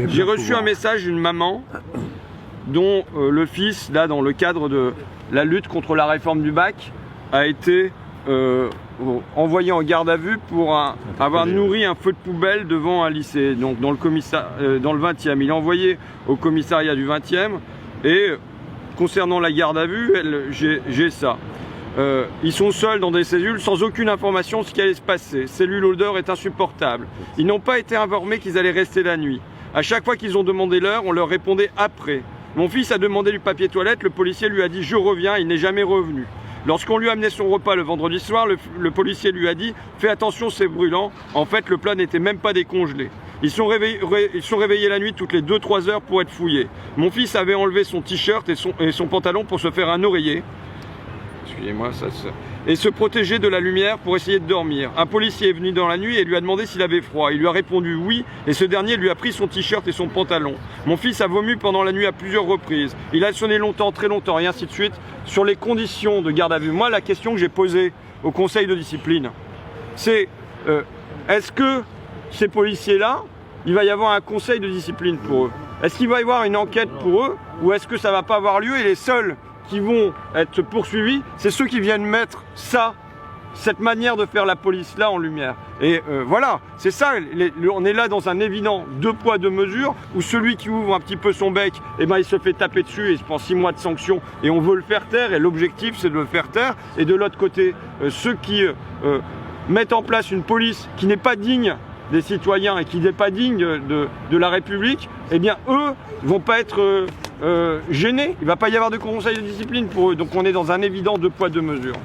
J'ai reçu un message d'une maman dont le fils, là, dans le cadre de la lutte contre la réforme du bac, a été envoyé en garde à vue pour avoir nourri un feu de poubelle devant un lycée, donc dans le 20e. Il est envoyé au commissariat du 20e et concernant la garde à vue, j'ai ça. Ils sont seuls dans des cellules sans aucune information de ce qui allait se passer. Cellule odeur est insupportable. Ils n'ont pas été informés qu'ils allaient rester la nuit. À chaque fois qu'ils ont demandé l'heure, on leur répondait après. Mon fils a demandé du papier toilette, le policier lui a dit « je reviens », il n'est jamais revenu. Lorsqu'on lui a amené son repas le vendredi soir, le policier lui a dit « fais attention, c'est brûlant ». En fait, le plat n'était même pas décongelé. Ils sont réveillés la nuit toutes les 2-3 heures pour être fouillés. Mon fils avait enlevé son t-shirt et son pantalon pour se faire un oreiller. Excusez-moi, et se protéger de la lumière pour essayer de dormir. Un policier est venu dans la nuit et lui a demandé s'il avait froid. Il lui a répondu oui et ce dernier lui a pris son t-shirt et son pantalon. Mon fils a vomi pendant la nuit à plusieurs reprises. Il a sonné longtemps, très longtemps et ainsi de suite. Sur les conditions de garde à vue, moi la question que j'ai posée au conseil de discipline, c'est est-ce que ces policiers-là, il va y avoir un conseil de discipline pour eux? Est-ce qu'il va y avoir une enquête pour eux ou est-ce que ça ne va pas avoir lieu et les seuls qui vont être poursuivis, c'est ceux qui viennent mettre cette manière de faire la police là en lumière. Et voilà, c'est ça, on est là dans un évident 2 poids 2 mesures où celui qui ouvre un petit peu son bec, eh ben, il se fait taper dessus et il se prend 6 mois de sanction et on veut le faire taire et l'objectif c'est de le faire taire. Et de l'autre côté, ceux qui mettent en place une police qui n'est pas digne des citoyens et qui n'est pas digne de la République, eh bien eux vont pas être gênés. Il ne va pas y avoir de conseil de discipline pour eux. Donc on est dans un évident 2 poids 2 mesures.